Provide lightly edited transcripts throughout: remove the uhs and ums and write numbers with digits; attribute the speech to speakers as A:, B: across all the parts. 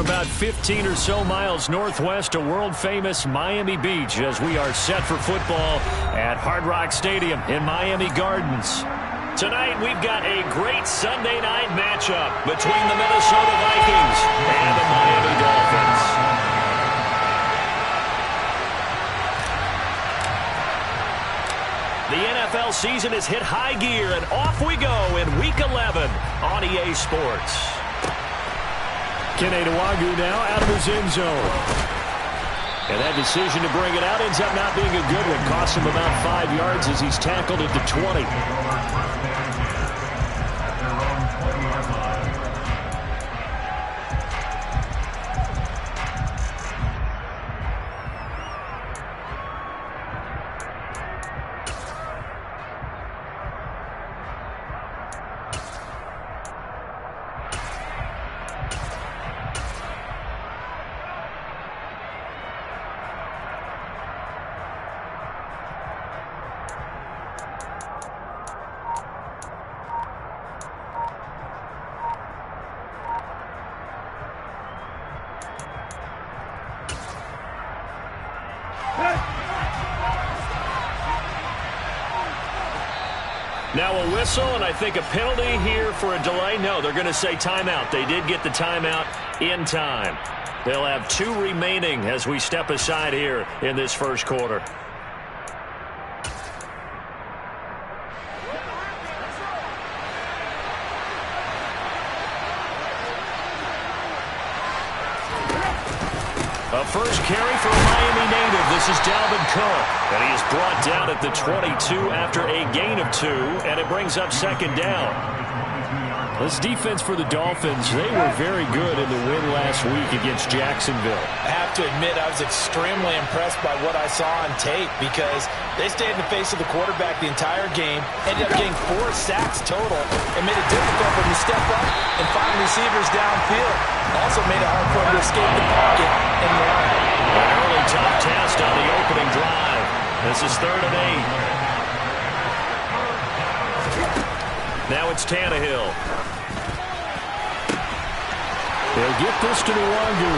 A: about 15 or so miles northwest of world-famous Miami Beach as we are set for football at Hard Rock Stadium in Miami Gardens. Tonight, we've got a great Sunday night matchup between the Minnesota Vikings and the Miami Dolphins. The NFL season has hit high gear, and off we go in Week 11 on EA Sports. Kenny Nwagu now out of his end zone. And that decision to bring it out ends up not being a good one. Costs him about 5 yards as he's tackled at the 20. Now a whistle, and I think a penalty here for a delay. No, they're going to say timeout. They did get the timeout in time. They'll have 2 remaining as we step aside here in this first quarter. A first carry for a Miami native. This is Dolphin, and he is brought down at the 22 after a gain of 2, and it brings up second down. This defense for the Dolphins, they were very good in the win last week against Jacksonville.
B: I have to admit, I was extremely impressed by what I saw on tape because they stayed in the face of the quarterback the entire game, ended up getting 4 sacks total, and made it difficult for him to step up and find receivers downfield. Also made it hard for him to escape the pocket and run.
A: An early tough test on the opening drive. This is 3rd and 8. Now it's Tannehill. They'll get this to Nwagu.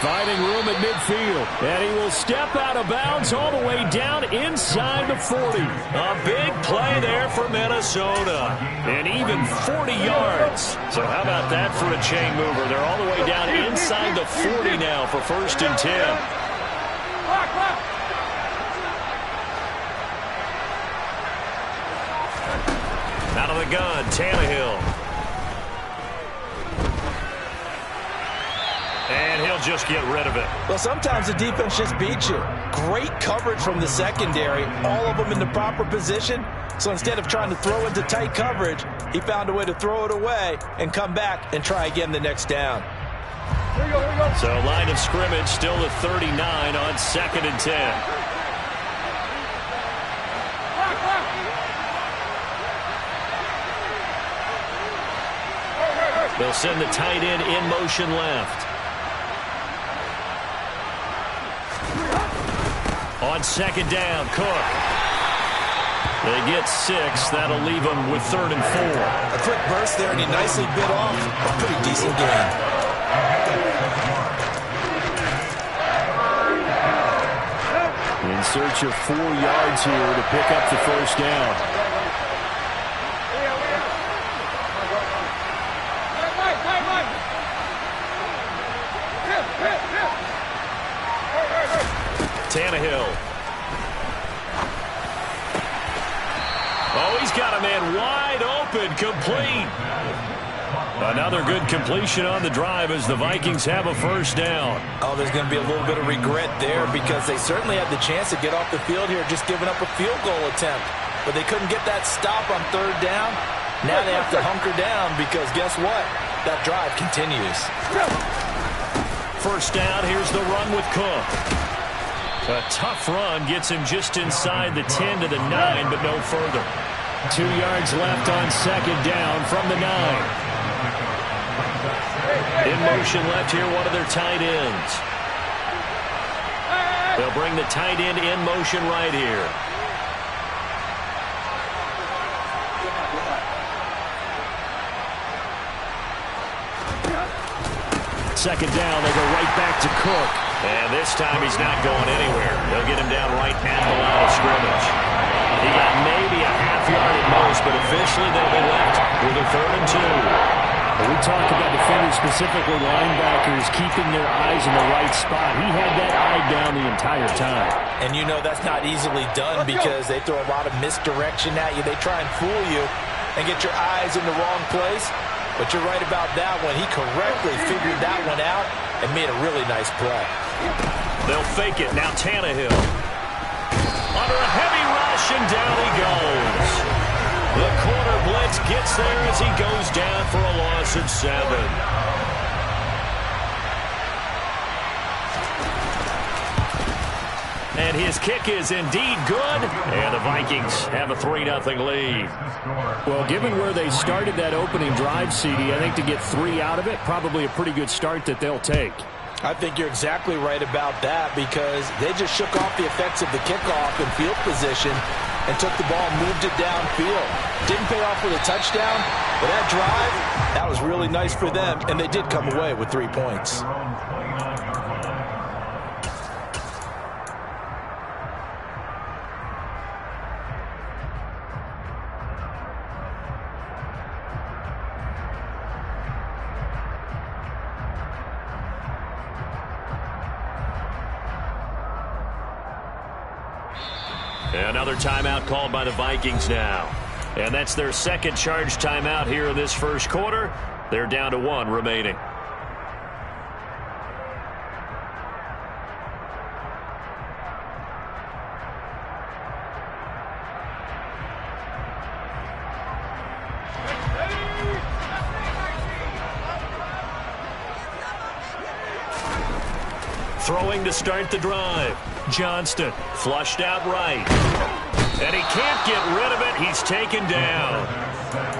A: Finding room at midfield. And he will step out of bounds all the way down inside the 40. A big play there for Minnesota. And even 40 yards. So how about that for a chain mover? They're all the way down inside the 40 now for 1st and 10. Out of the gun, Tannehill. And he'll just get rid of it.
B: Well, sometimes the defense just beats you. Great coverage from the secondary, all of them in the proper position. So instead of trying to throw into tight coverage, he found a way to throw it away and come back and try again the next down.
A: Here we go. So line of scrimmage still at 39 on 2nd and 10. They'll send the tight end in motion left. On 2nd down, Cook. They get 6. That'll leave them with 3rd and 4.
B: A quick burst there, and he nicely bit off a pretty decent gain.
A: In search of 4 yards here to pick up the first down. Tannehill. Oh, he's got a man wide open, complete. Another good completion on the drive as the Vikings have a first down.
B: Oh, there's going to be a little bit of regret there because they certainly had the chance to get off the field here, just giving up a field goal attempt. But they couldn't get that stop on 3rd down. Now they have to hunker down because guess what? That drive continues.
A: First down, here's the run with Cook. A tough run gets him just inside the 10 to the 9, but no further. 2 yards left on 2nd down from the 9. In motion left here, one of their tight ends. They'll bring the tight end in motion right here. Second down, they go right back to Cook. And this time he's not going anywhere. They'll get him down right at the line of scrimmage. He got maybe a half yard at most, but officially they'll be left with a 3rd and 2.
C: We talk about defenders, specifically linebackers, keeping their eyes in the right spot. He had that eye down the entire time.
B: And you know that's not easily done because they throw a lot of misdirection at you. They try and fool you and get your eyes in the wrong place. But you're right about that one. He correctly figured that one out and made a really nice play.
A: They'll fake it. Now Tannehill. Under a heavy rush, and down he goes. The corner blitz gets there as he goes down for a loss of 7. And his kick is indeed good. And the Vikings have a 3-0 lead.
C: Well, given where they started that opening drive, CD, I think to get 3 out of it, probably a pretty good start that they'll take.
B: I think you're exactly right about that because they just shook off the effects of the kickoff and field position and took the ball and moved it downfield. Didn't pay off with a touchdown, but that drive, that was really nice for them, and they did come away with 3 points.
A: Another timeout called by the Vikings now. And that's their second charge timeout here in this first quarter. They're down to 1 remaining. Throwing to start the drive. Johnston flushed out right. And he can't get rid of it. He's taken down.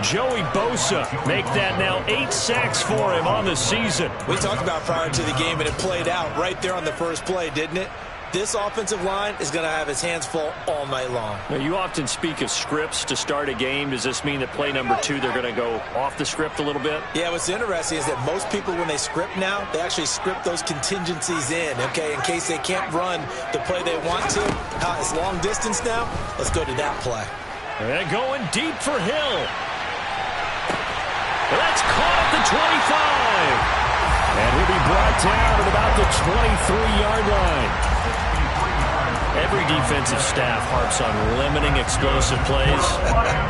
A: Joey Bosa make that now 8 sacks for him on the season.
B: We talked about prior to the game, and it played out right there on the first play, didn't it? This offensive line is going to have his hands full all night long.
A: Now, you often speak of scripts to start a game. Does this mean that play number 2, they're going to go off the script a little bit?
B: Yeah, what's interesting is that most people, when they script now, they actually script those contingencies in, okay, in case they can't run the play they want to. It's long distance now. Let's go to that play.
A: And going deep for Hill. That's caught at the 25.
C: And he'll be brought down at about the 23-yard line.
A: Every defensive staff harps on limiting explosive plays.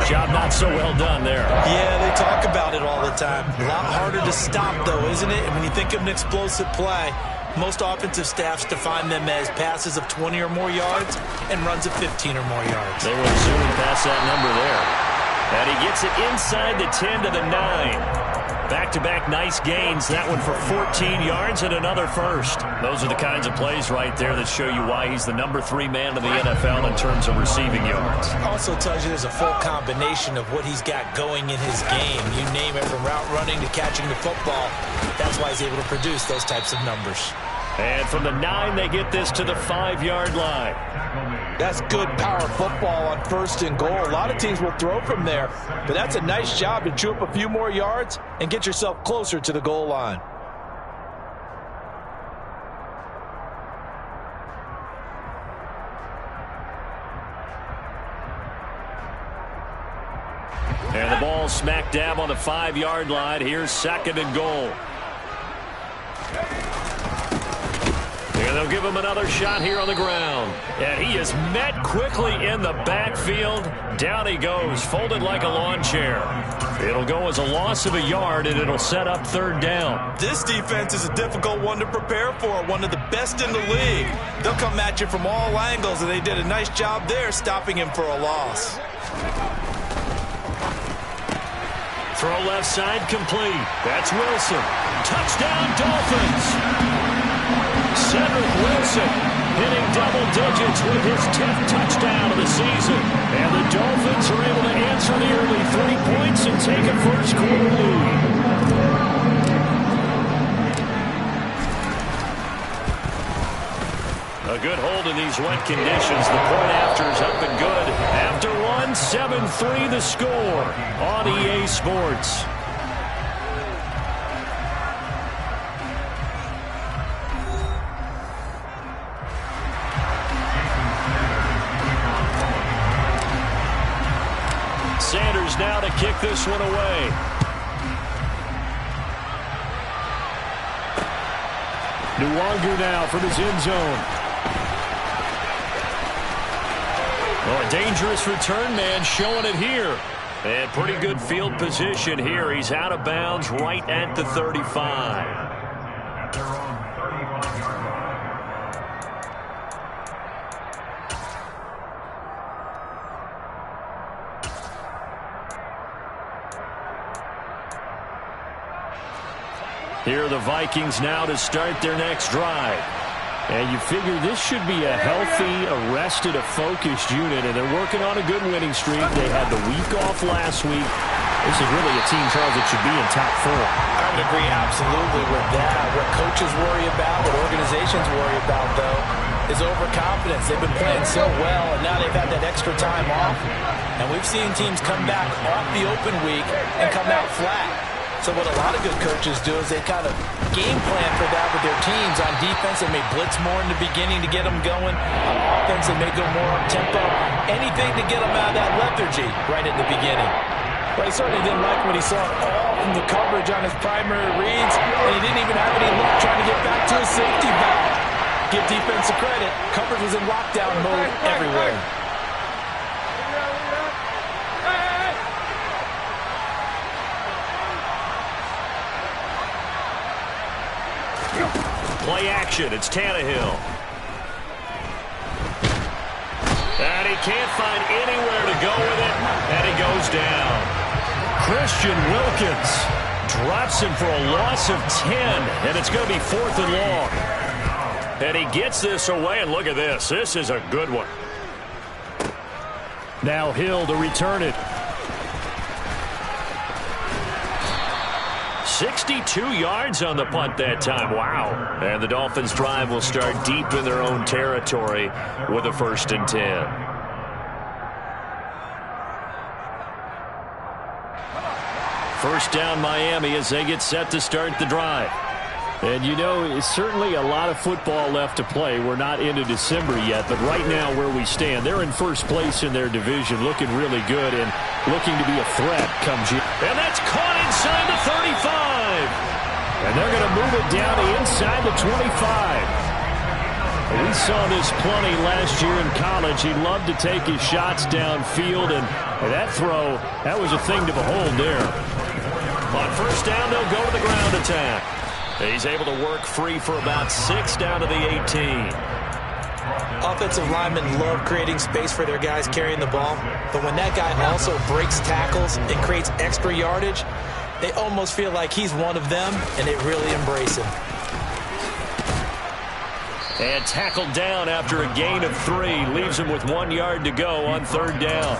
A: Job not so well done there.
B: Yeah, they talk about it all the time. A lot harder to stop, though, isn't it? And when you think of an explosive play, most offensive staffs define them as passes of 20 or more yards and runs of 15 or more yards.
A: They were zooming past that number there. And he gets it inside the 10 to the 9. Back-to-back nice gains. That one for 14 yards and another first. Those are the kinds of plays right there that show you why he's the number 3 man in the NFL in terms of receiving yards.
B: Also tells you there's a full combination of what he's got going in his game. You name it, from route running to catching the football. That's why he's able to produce those types of numbers.
A: And from the 9, they get this to the 5-yard line.
B: That's good power football on 1st and goal. A lot of teams will throw from there, but that's a nice job to chew up a few more yards and get yourself closer to the goal line.
A: And the ball smack dab on the 5-yard line. Here's 2nd and goal. And they'll give him another shot here on the ground. And he is met quickly in the backfield. Down he goes, folded like a lawn chair. It'll go as a loss of a yard, and it'll set up 3rd down.
B: This defense is a difficult one to prepare for, one of the best in the league. They'll come at you from all angles, and they did a nice job there stopping him for a loss.
A: Throw left side complete. That's Wilson. Touchdown, Dolphins. Cedric Wilson hitting double digits with his 10th touchdown of the season. And the Dolphins are able to answer the early 3 points and take a first quarter lead. A good hold in these wet conditions. The point after is up and good. After one, 7-3 the score on EA Sports. kick this one away. Nwangu now from his end zone. Oh, a dangerous return man showing it here. And pretty good field position here. He's out of bounds right at the 35. Here are the Vikings now to start their next drive. And you figure this should be a healthy, arrested, a focused unit, and they're working on a good winning streak. They had the week off last week. This is really a team, Charles, that should be in top 4.
B: I would agree absolutely with that. What coaches worry about, what organizations worry about, though, is overconfidence. They've been playing so well, and now they've had that extra time off. And we've seen teams come back off the open week and come out flat. So what a lot of good coaches do is they kind of game plan for that with their teams. On defense, they may blitz more in the beginning to get them going. On offense, they may go more up-tempo. Anything to get them out of that lethargy right at the beginning. But he certainly didn't like what he saw all from the coverage on his primary reads, and he didn't even have any luck trying to get back to his safety valve. Give defense a credit. Coverage was in lockdown mode everywhere.
A: Play action. It's Tannehill. And he can't find anywhere to go with it. And he goes down. Christian Wilkins drops him for a loss of 10. And it's going to be 4th and long. And he gets this away. And look at this. This is a good one. Now Hill to return it. 62 yards on the punt that time. Wow. And the Dolphins' drive will start deep in their own territory with a 1st and 10. First down Miami as they get set to start the drive. And you know, it's certainly a lot of football left to play. We're not into December yet, but right now where we stand, they're in first place in their division, looking really good and looking to be a threat come June. And that's caught inside the 35. And they're going to move it down inside the 25. We saw this plenty last year in college. He loved to take his shots downfield, and that throw, that was a thing to behold there. On first down, they'll go to the ground attack. He's able to work free for about 6 down to the 18.
B: Offensive linemen love creating space for their guys carrying the ball, but when that guy also breaks tackles and creates extra yardage, they almost feel like he's one of them, and they really embrace him.
A: And tackled down after a gain of 3. Leaves him with 1 yard to go on 3rd down.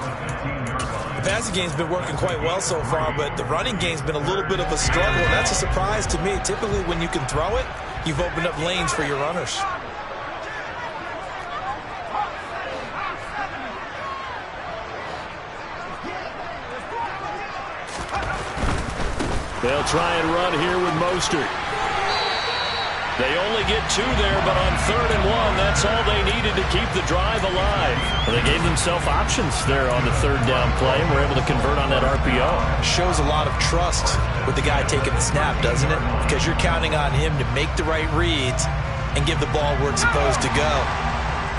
B: The passing game's been working quite well so far, but the running game's been a little bit of a struggle. That's a surprise to me. Typically, when you can throw it, you've opened up lanes for your runners.
A: They'll try and run here with Mostert. They only get 2 there, but on 3rd and 1, that's all they needed to keep the drive alive. Well, they gave themselves options there on the 3rd down play and were able to convert on that RPO.
B: Shows a lot of trust with the guy taking the snap, doesn't it? Because you're counting on him to make the right reads and give the ball where it's supposed to go.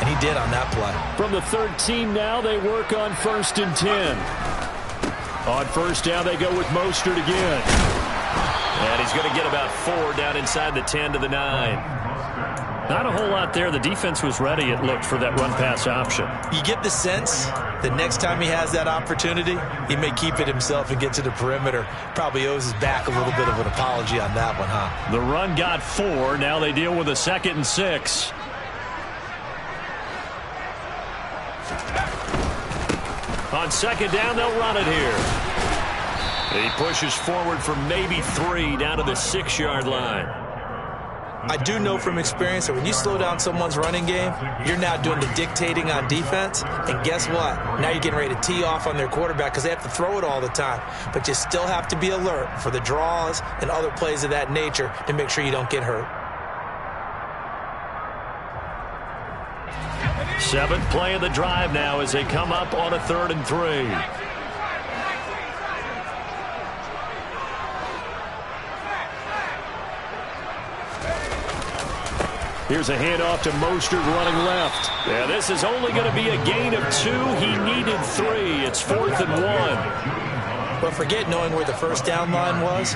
B: And he did on that play.
A: From the 3rd team now, they work on 1st and 10. On 1st down, they go with Mostert again. And he's going to get about 4 down inside the 10 to the 9. Not a whole lot there. The defense was ready, it looked, for that run-pass option.
B: You get the sense that next time he has that opportunity, he may keep it himself and get to the perimeter. Probably owes his back a little bit of an apology on that one, huh?
A: The run got 4. Now they deal with a 2nd and 6. On 2nd down, they'll run it here. He pushes forward for maybe 3 down to the 6-yard line.
B: I do know from experience that when you slow down someone's running game, you're now doing the dictating on defense. And guess what? Now you're getting ready to tee off on their quarterback because they have to throw it all the time. But you still have to be alert for the draws and other plays of that nature to make sure you don't get hurt.
A: 7th play of the drive now as they come up on a 3rd and 3. Here's a handoff to Mostert running left. Yeah, this is only going to be a gain of 2. He needed 3. It's 4th and 1.
B: But forget knowing where the first down line was.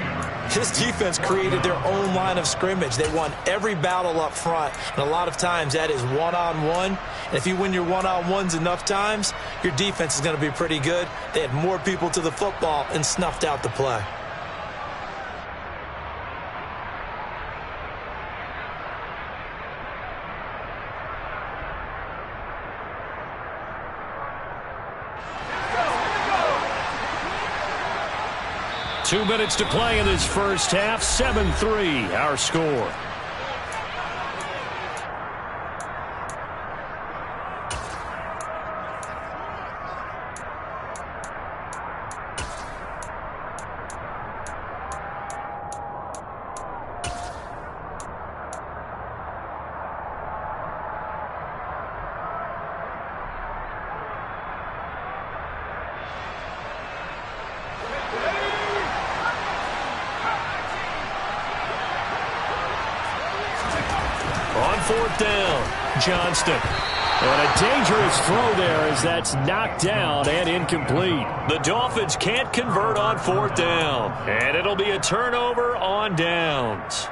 B: This defense created their own line of scrimmage. They won every battle up front, and a lot of times that is one-on-one. And if you win your one-on-ones enough times, your defense is going to be pretty good. They had more people to the football and snuffed out the play.
A: Two minutes to play in this first half. 7-3, our score. On 4th down, Johnston. And a dangerous throw there as that's knocked down and incomplete. The Dolphins can't convert on 4th down. And it'll be a turnover on downs.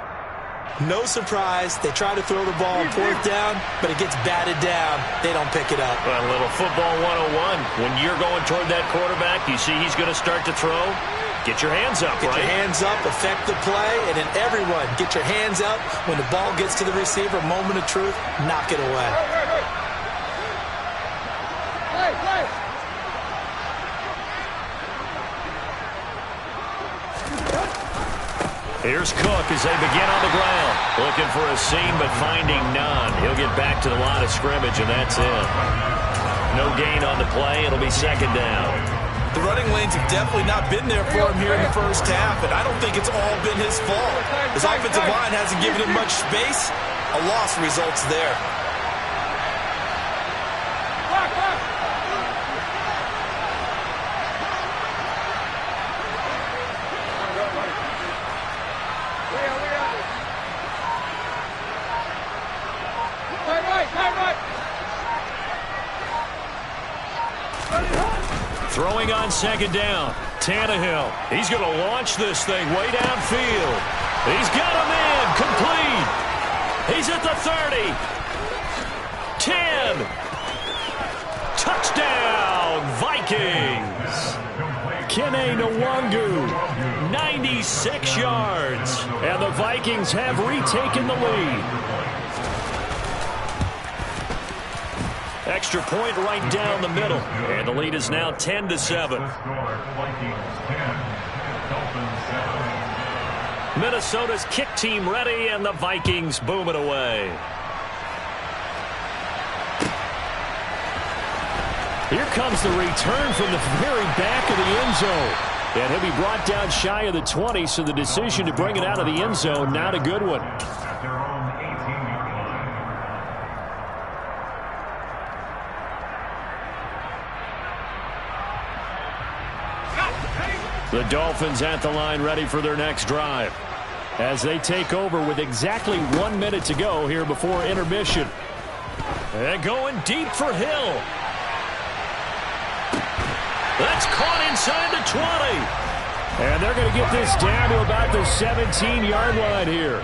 B: No surprise. They try to throw the ball on 4th down, but it gets batted down. They don't pick it up.
A: A little football 101. When you're going toward that quarterback, you see he's going to start to throw. Get your hands up,
B: Get your hands up, affect the play, and then everyone get your hands up. When the ball gets to the receiver, moment of truth, knock it away.
A: Here's Cook as they begin on the ground. Looking for a seam, but finding none. He'll get back to the line of scrimmage, and that's it. No gain on the play. It'll be 2nd down.
B: The running lanes have definitely not been there for him here in the first half, and I don't think it's all been his fault. His offensive line hasn't given him much space. A loss results there.
A: Throwing on 2nd down, Tannehill. He's going to launch this thing way downfield. He's got him in, complete. He's at the 30. 10. Touchdown, Vikings. Kene Nwangu, 96 yards. And the Vikings have retaken the lead. Extra point right down the middle. And the lead is now 10-7. Minnesota's kick team ready, and the Vikings boom it away. Here comes the return from the very back of the end zone. And he'll be brought down shy of the 20, so the decision to bring it out of the end zone, not a good one. The Dolphins at the line ready for their next drive as they take over with exactly 1 minute to go here before intermission. And going deep for Hill. That's caught inside the 20. And they're going to get this down to about the 17-yard line here.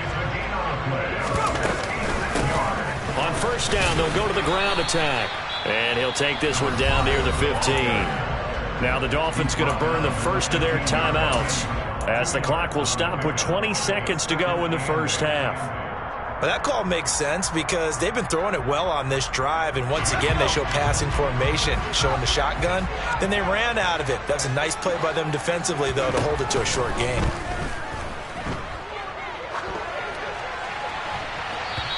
A: On 1st down, they'll go to the ground attack. And he'll take this one down near the 15. Now the Dolphins going to burn the first of their timeouts as the clock will stop with 20 seconds to go in the first half.
B: Well, that call makes sense because they've been throwing it well on this drive, and once again they show passing formation, showing the shotgun. Then they ran out of it. That's a nice play by them defensively, though, to hold it to a short gain.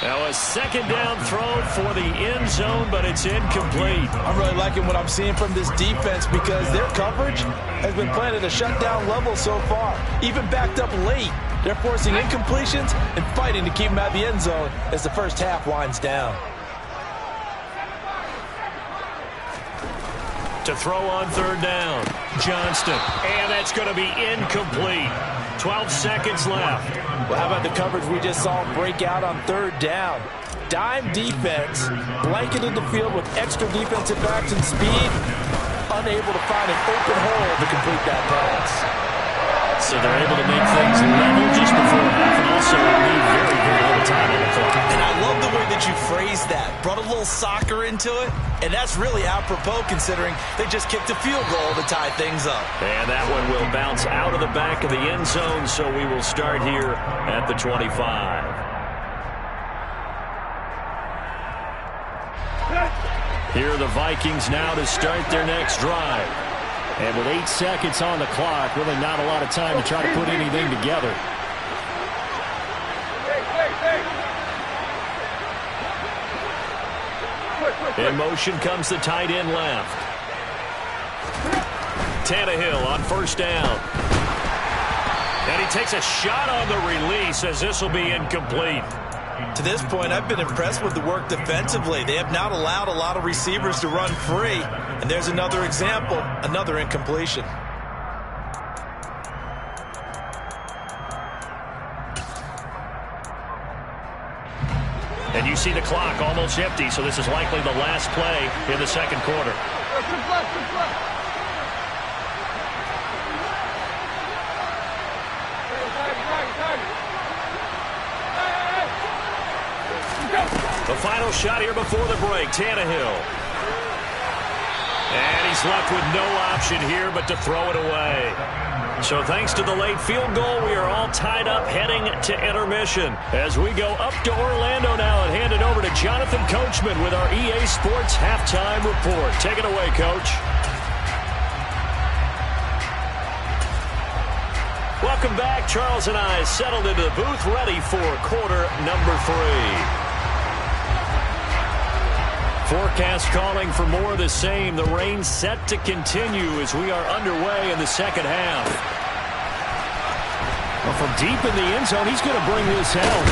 A: Now a 2nd down throw for the end zone, but it's incomplete.
B: I'm really liking what I'm seeing from this defense because their coverage has been playing at a shutdown level so far. Even backed up late, they're forcing incompletions and fighting to keep them out of the end zone as the first half winds down.
A: To throw on 3rd down, Johnston. And that's going to be incomplete. 12 seconds left.
B: Well, how about the coverage we just saw break out on 3rd down? Dime defense, blanketed the field with extra defensive backs and speed, unable to find an open hole to complete that pass.
C: So they're able to make things level just before half and also leave very, very little time on the clock.
B: And I love the way that you phrased that. Brought a little soccer into it, and that's really apropos considering they just kicked a field goal to tie things up.
A: And that one will bounce out of the back of the end zone, so we will start here at the 25. Here are the Vikings now to start their next drive. And with 8 seconds on the clock, really not a lot of time to try to put anything together. In motion comes the tight end left. Tannehill on first down. And he takes a shot on the release as this will be incomplete.
B: To this point, I've been impressed with the work defensively. They have not allowed a lot of receivers to run free. And there's another example, another incompletion.
A: And you see the clock almost empty, so this is likely the last play in the second quarter. The final shot here before the break, Tannehill. And he's left with no option here but to throw it away. So thanks to the late field goal, we are all tied up heading to intermission. As we go up to Orlando now and hand it over to Jonathan Coachman with our EA Sports Halftime Report. Take it away, Coach. Welcome back. Charles and I settled into the booth ready for quarter number 3. Forecast calling for more of the same. The rain set to continue as we are underway in the second half. Well, from deep in the end zone, he's going to bring this home.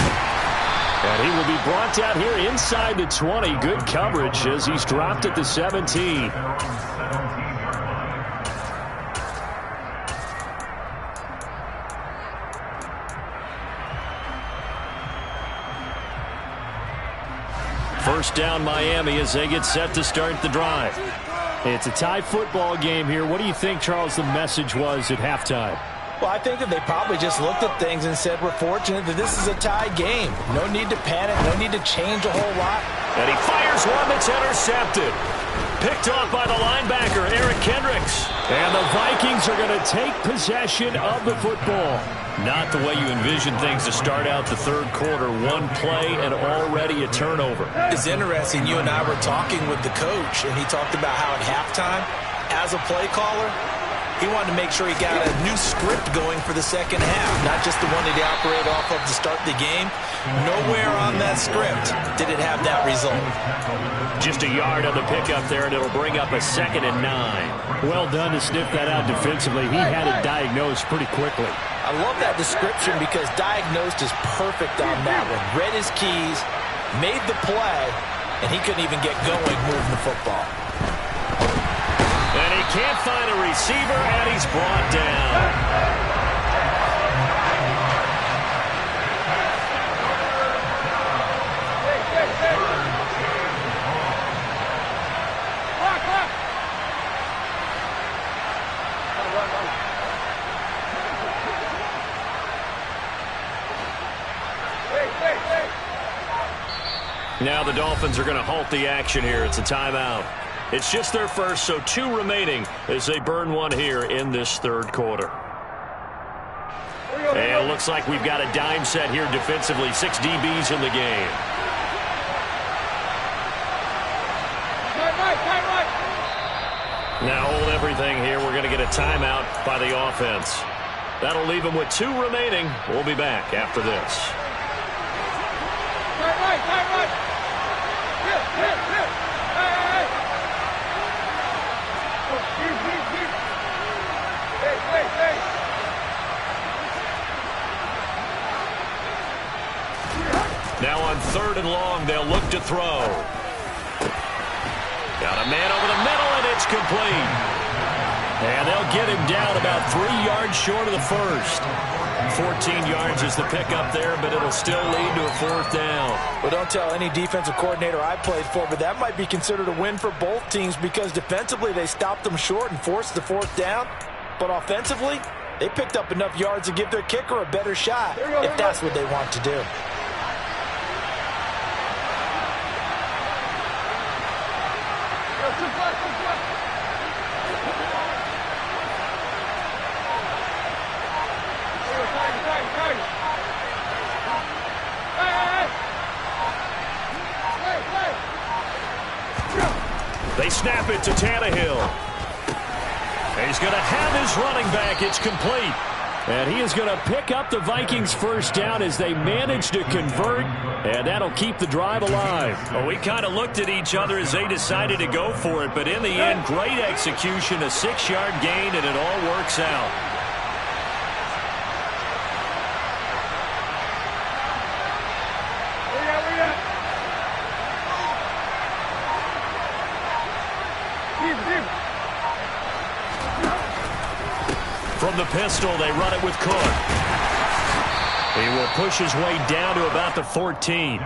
A: And he will be brought down here inside the 20. Good coverage as he's dropped at the 17. First down Miami as they get set to start the drive. It's a tie football game here. What do you think, Charles, the message was at halftime?
B: Well, I think that they probably just looked at things and said, we're fortunate that this is a tie game. No need to panic, no need to change a whole lot.
A: And he fires one that's intercepted. Picked off by the linebacker, Eric Kendricks. And the Vikings are going to take possession of the football. Not the way you envision things to start out the third quarter. One play and already a turnover.
B: It's interesting. You and I were talking with the coach, and he talked about how at halftime, as a play caller, he wanted to make sure he got a new script going for the second half, not just the one that he operated off of to start the game. Nowhere on that script did it have that result.
A: Just a yard on the pickup there, and it'll bring up a 2nd and 9.
C: Well done to sniff that out defensively. He had it diagnosed pretty quickly.
B: I love that description because diagnosed is perfect on that one. Read his keys, made the play, and he couldn't even get going moving the football.
A: And he can't find a receiver, and he's brought down. Now the Dolphins are going to halt the action here. It's a timeout. It's just their first, so 2 remaining as they burn one here in this third quarter. And it looks like we've got a dime set here defensively. 6 DBs in the game. Now hold everything here. We're going to get a timeout by the offense. That'll leave them with 2 remaining. We'll be back after this. Now on 3rd and long, they'll look to throw. Got a man over the middle, and it's complete. And they'll get him down about 3 yards short of the first. 14 yards is the pickup there, but it'll still lead to a 4th down.
B: Well, don't tell any defensive coordinator I played for, but that might be considered a win for both teams because defensively they stopped them short and forced the 4th down. But offensively, they picked up enough yards to give their kicker a better shot if that's what they want to do.
A: They snap it to Tannehill. He's going to have his running back. It's complete. And he is going to pick up the Vikings' first down as they manage to convert, and that'll keep the drive alive. Well, we kind of looked at each other as they decided to go for it, but in the end, great execution, a 6-yard gain, and it all works out. From the pistol, they run it with Cook. He will push his way down to about the 14.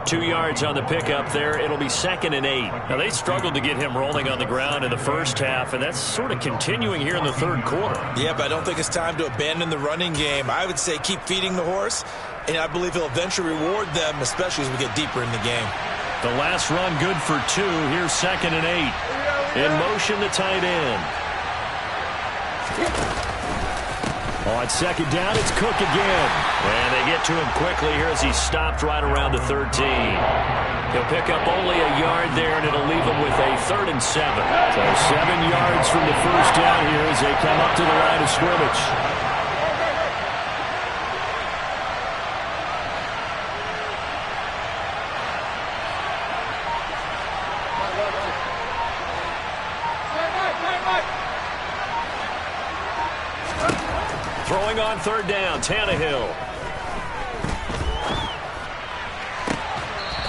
A: 2 yards on the pickup there. It'll be 2nd and 8. Now, they struggled to get him rolling on the ground in the first half, and that's sort of continuing here in the 3rd quarter.
B: Yeah, but I don't think it's time to abandon the running game. I would say keep feeding the horse, and I believe he'll eventually reward them, especially as we get deeper in the game.
A: The last run good for 2. Here's 2nd and 8. In motion, the tight end. On 2nd down, it's Cook again. And they get to him quickly here as he stopped right around the 13. He'll pick up only a yard there, and it'll leave him with a 3rd and 7. So 7 yards from the first down here as they come up to the line of scrimmage. Throwing on 3rd down, Tannehill.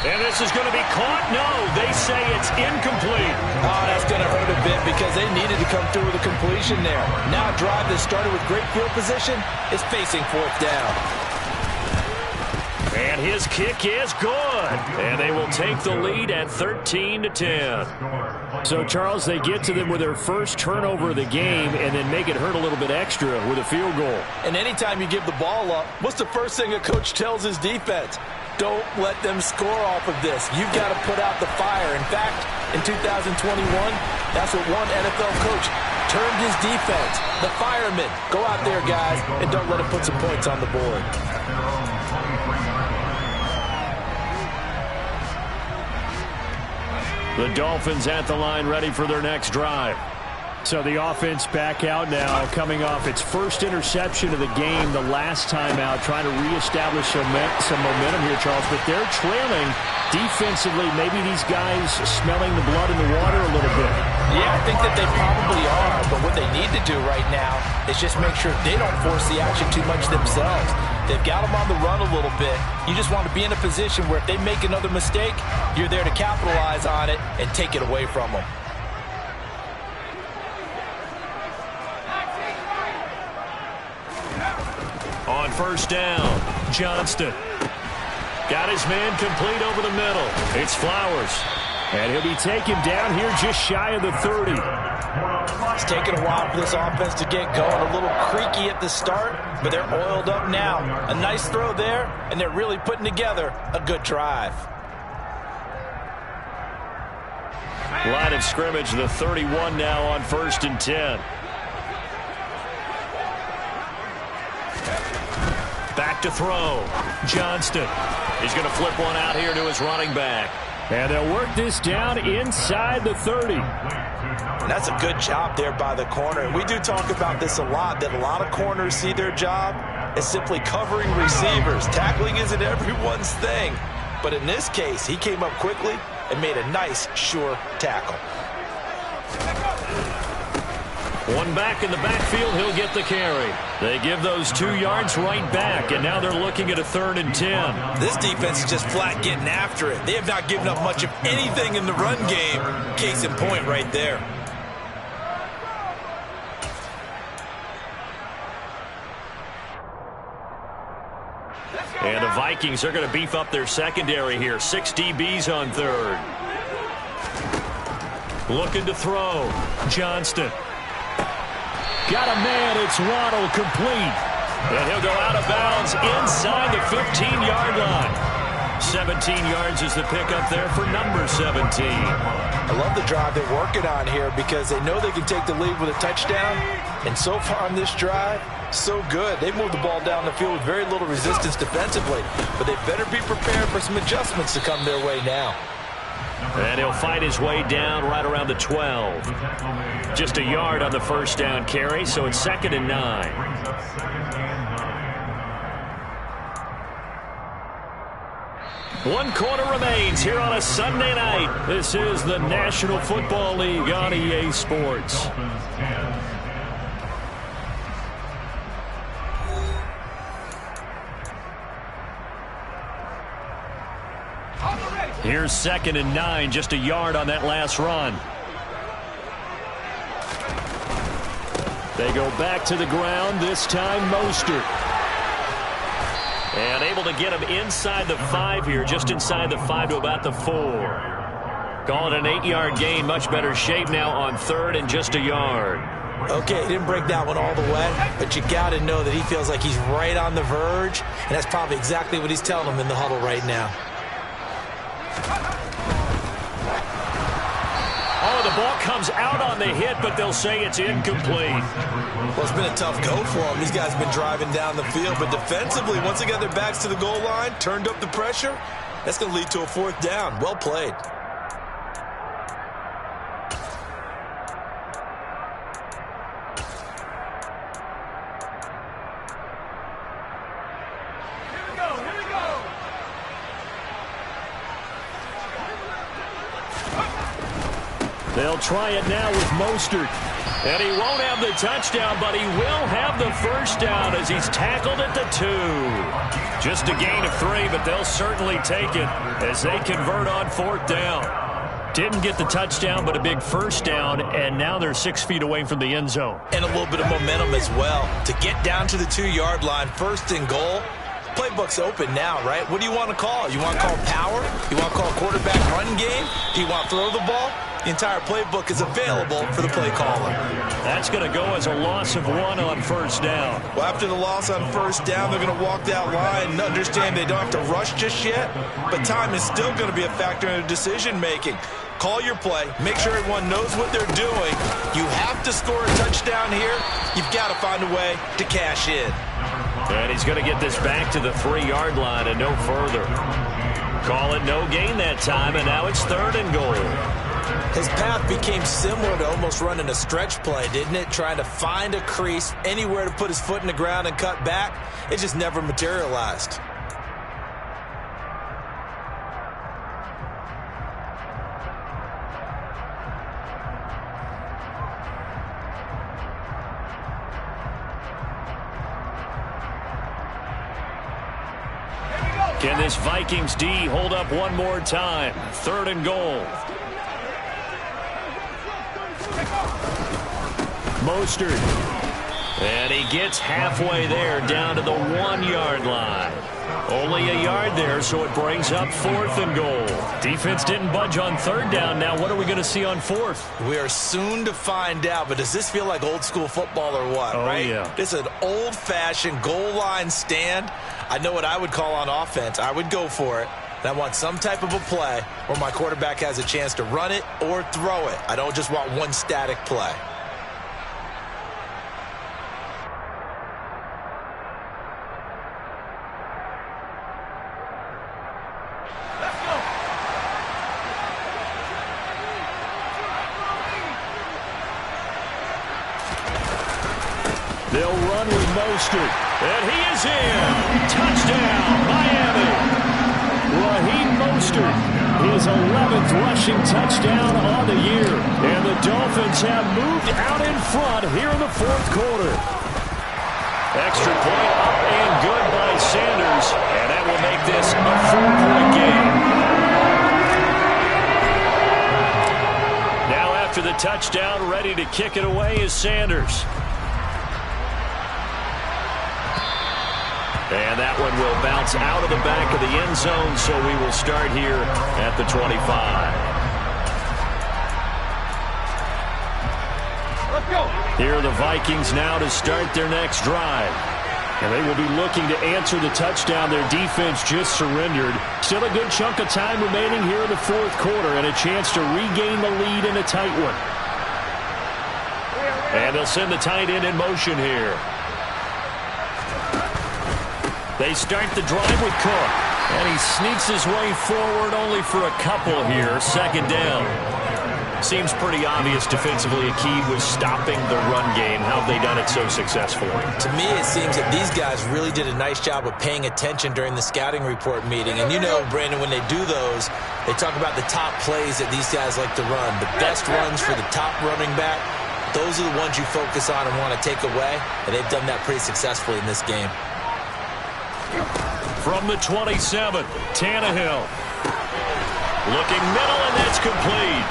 A: And this is going to be caught. No, they say it's incomplete.
B: Oh, that's going to hurt a bit because they needed to come through with a completion there. Now a drive that started with great field position is facing 4th down.
A: And his kick is good. And they will take the lead at 13-10. So, Charles, they get to them with their first turnover of the game and then make it hurt a little bit extra with a field goal.
B: And anytime you give the ball up, what's the first thing a coach tells his defense? Don't let them score off of this. You've got to put out the fire. In fact, in 2021, that's what one NFL coach termed his defense, the firemen. Go out there, guys, and don't let them put some points on the board.
A: The Dolphins at the line ready for their next drive. So the offense back out now, coming off its first interception of the game the last time out, trying to reestablish some momentum here, Charles. But they're trailing defensively. Maybe these guys smelling the blood in the water a little bit.
B: Yeah, I think that they probably are. But what they need to do right now is just make sure they don't force the action too much themselves. They've got them on the run a little bit. You just want to be in a position where if they make another mistake, you're there to capitalize on it and take it away from them.
A: On 1st down, Johnston. Got his man complete over the middle. It's Flowers. And he'll be taken down here just shy of the 30.
B: It's taken a while for this offense to get going. A little creaky at the start, but they're oiled up now. A nice throw there, and they're really putting together a good drive.
A: Line of scrimmage, the 31 now on 1st and 10. Back to throw. Johnston. He's going to flip one out here to his running back. And they'll work this down inside the 30.
B: And that's a good job there by the corner. And we do talk about this a lot, that a lot of corners see their job as simply covering receivers. Tackling isn't everyone's thing. But in this case, he came up quickly and made a nice, sure tackle.
A: One back in the backfield, he'll get the carry. They give those 2 yards right back, and now they're looking at a 3rd and 10.
B: This defense is just flat getting after it. They have not given up much of anything in the run game. Case in point right there.
A: And the Vikings are going to beef up their secondary here. 6 DBs on third. Looking to throw. Johnston. Got a man. It's Waddle, complete. And he'll go out of bounds inside the 15-yard line. 17 yards is the pickup there for number 17.
B: I love the drive they're working on here because they know they can take the lead with a touchdown. And so far on this drive, so good. They moved the ball down the field with very little resistance defensively. But they better be prepared for some adjustments to come their way now.
A: And he'll fight his way down right around the 12. Just a yard on the first down carry, so it's 2nd and 9. 1 quarter remains here on a Sunday night. This is the National Football League on EA Sports. Here's 2nd and 9, just a yard on that last run. They go back to the ground, this time Mostert. And able to get him inside the 5 here, just inside the 5 to about the 4. Call it an 8-yard gain, much better shape now on 3rd and just a yard.
B: Okay, he didn't break that one all the way, but you got to know that he feels like he's right on the verge, and that's probably exactly what he's telling him in the huddle right now.
A: Oh, the ball comes out on the hit, but they'll say it's incomplete.
B: Well, it's been a tough go for them. These guys have been driving down the field, but defensively, once they got their backs to the goal line, turned up the pressure, that's going to lead to a 4th down. Well played.
A: They'll try it now with Mostert. And he won't have the touchdown, but he will have the first down as he's tackled at the 2. Just a gain of 3, but they'll certainly take it as they convert on 4th down. Didn't get the touchdown, but a big first down, and now they're 6 feet away from the end zone.
B: And a little bit of momentum as well. To get down to the 2-yard line, 1st and goal. Playbook's open now, right? What do you want to call? You want to call power? You want to call quarterback run game? Do you want to throw the ball? The entire playbook is available for the play caller.
A: That's going to go as a loss of 1 on 1st down.
B: Well, after the loss on 1st down, they're going to walk that line and understand they don't have to rush just yet, but time is still going to be a factor in their decision-making. Call your play. Make sure everyone knows what they're doing. You have to score a touchdown here. You've got to find a way to cash in.
A: And he's going to get this back to the 3-yard line and no further. Call it no gain that time, and now it's 3rd and goal.
B: His path became similar to almost running a stretch play, didn't it? Trying to find a crease, anywhere to put his foot in the ground and cut back. It just never materialized.
A: Can this Vikings D hold up one more time? 3rd and goal. Mostert. And he gets halfway there, down to the 1-yard line. Only a yard there, so it brings up 4th and goal. Defense didn't budge on 3rd down. Now what are we going to see on 4th?
B: We are soon to find out, but does this feel like old school football or what, right?
A: Yeah.
B: This is an old-fashioned goal line stand. I know what I would call on offense. I would go for it. And I want some type of a play where my quarterback has a chance to run it or throw it. I don't just want one static play.
A: They'll run with Mostert, and he is in. Touchdown, Miami. Raheem Mostert, his 11th rushing touchdown on the year. And the Dolphins have moved out in front here in the 4th quarter. Extra point up and good by Sanders, and that will make this a 4-point game. Now after the touchdown, ready to kick it away is Sanders. And that one will bounce out of the back of the end zone, so we will start here at the 25.
D: Let's go.
A: Here are the Vikings now to start their next drive. And they will be looking to answer the touchdown their defense just surrendered. Still a good chunk of time remaining here in the fourth quarter and a chance to regain the lead in a tight one. And they'll send the tight end in motion here. They start the drive with Cook. And he sneaks his way forward only for a couple here. Second down. Seems pretty obvious defensively a key was stopping the run game. How have they done it so successfully?
B: To me, it seems that these guys really did a nice job of paying attention during the scouting report meeting. And you know, Brandon, when they do those, they talk about the top plays that these guys like to run. The best runs for the top running back, those are the ones you focus on and want to take away. And they've done that pretty successfully in this game.
A: From the 27, Tannehill. Looking middle, and that's complete.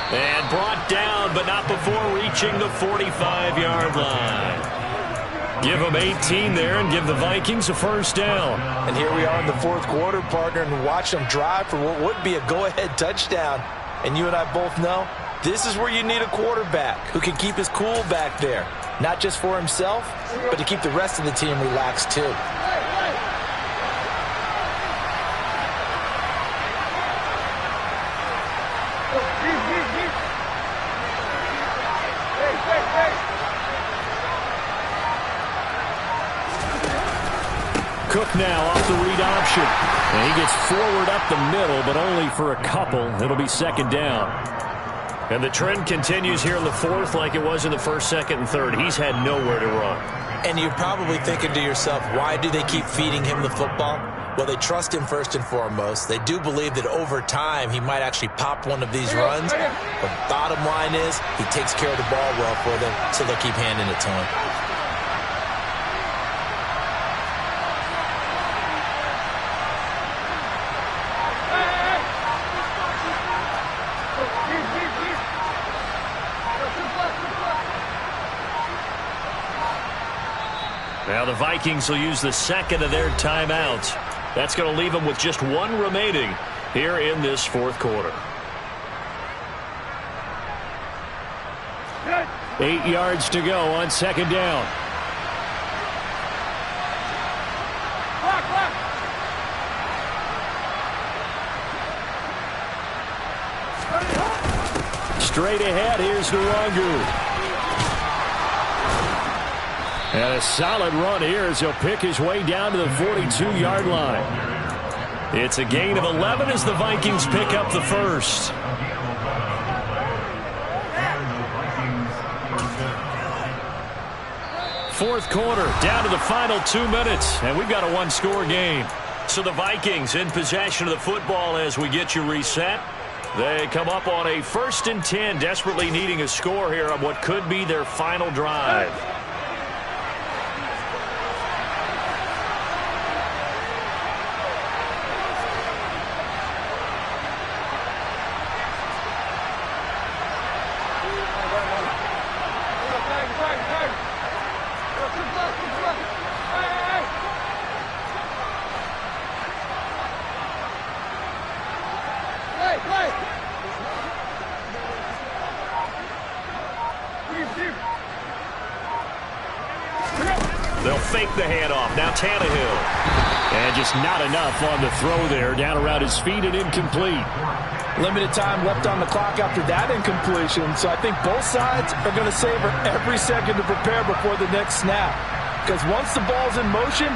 A: And brought down, but not before reaching the 45-yard line. Give them 18 there and give the Vikings a first down.
B: And here we are in the fourth quarter, partner, and watch them drive for what would be a go-ahead touchdown. And you and I both know this is where you need a quarterback who can keep his cool back there. Not just for himself, but to keep the rest of the team relaxed too.
A: Cook now off the read option. And he gets forward up the middle, but only for a couple. It'll be second down. And the trend continues here in the fourth like it was in the first, second, and third. He's had nowhere to run.
B: And you're probably thinking to yourself, why do they keep feeding him the football? Well, they trust him first and foremost. They do believe that over time he might actually pop one of these runs. But bottom line is he takes care of the ball well for them, so they'll keep handing it to him.
A: Now the Vikings will use the second of their timeouts. That's going to leave them with just one remaining here in this fourth quarter. 8 yards to go on second down. Straight ahead, here's Nwangu. And a solid run here as he'll pick his way down to the 42-yard line. It's a gain of 11 as the Vikings pick up the first. Fourth quarter, down to the final 2 minutes, and we've got a one-score game. So the Vikings in possession of the football as we get you reset. They come up on a 1st and 10, desperately needing a score here on what could be their final drive. They'll fake the handoff. Now Tannehill. And just not enough on the throw there. Down around his feet and incomplete.
B: Limited time left on the clock after that incompletion. So I think both sides are going to savor every second to prepare before the next snap. Because once the ball's in motion,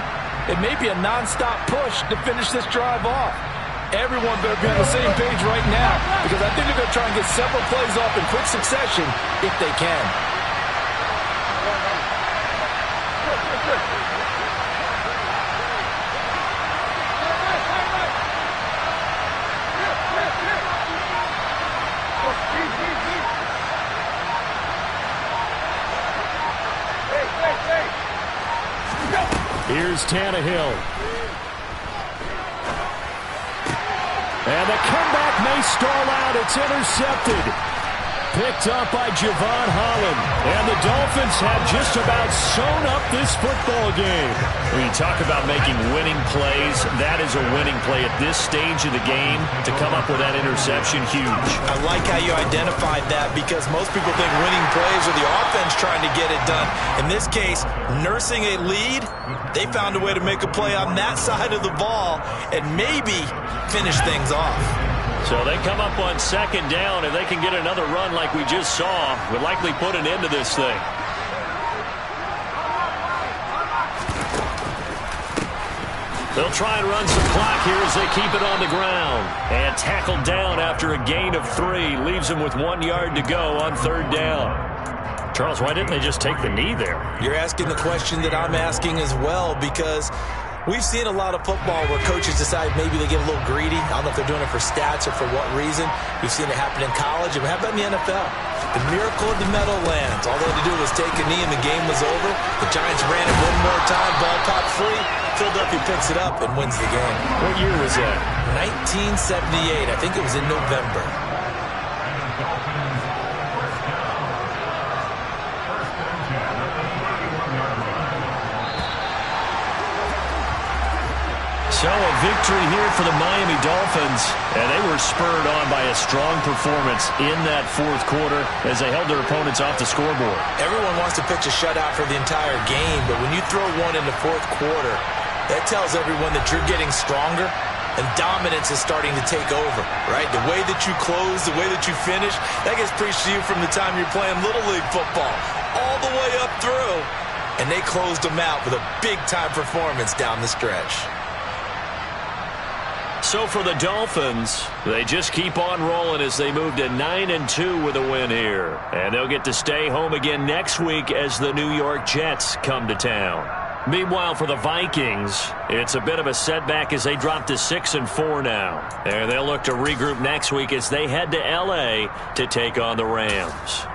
B: it may be a nonstop push to finish this drive off. Everyone better be on the same page right now, because I think they're going to try and get several plays off in quick succession if they can.
A: Here's Tannehill. And the comeback may stall out. It's intercepted. Picked up by Javon Holland. And the Dolphins have just about sewn up this football game. When you talk about making winning plays, that is a winning play at this stage of the game. To come up with that interception, huge.
B: I like how you identified that because most people think winning plays are the offense trying to get it done. In this case, nursing a lead, they found a way to make a play on that side of the ball and maybe finish things off.
A: So they come up on second down, and they can get another run like we just saw. Would likely put an end to this thing. They'll try and run some clock here as they keep it on the ground. And tackled down after a gain of 3. Leaves them with 1 yard to go on third down. Charles, why didn't they just take the knee there?
B: You're asking the question that I'm asking as well because we've seen a lot of football where coaches decide maybe they get a little greedy. I don't know if they're doing it for stats or for what reason. We've seen it happen in college. And how about in the NFL? The miracle of the Meadowlands. All they had to do was take a knee and the game was over. The Giants ran it one more time. Ball popped free. Philadelphia picks it up and wins the game.
A: What year was that?
B: 1978. I think it was in November.
A: So a victory here for the Miami Dolphins, and they were spurred on by a strong performance in that fourth quarter as they held their opponents off the scoreboard.
B: Everyone wants to pitch a shutout for the entire game, but when you throw one in the fourth quarter, that tells everyone that you're getting stronger and dominance is starting to take over, right? The way that you close, the way that you finish, that gets preached to you from the time you're playing Little League football all the way up through, and they closed them out with a big-time performance down the stretch.
A: So for the Dolphins, they just keep on rolling as they move to 9-2 with a win here. And they'll get to stay home again next week as the New York Jets come to town. Meanwhile, for the Vikings, it's a bit of a setback as they drop to 6-4 now. And they'll look to regroup next week as they head to L.A. to take on the Rams.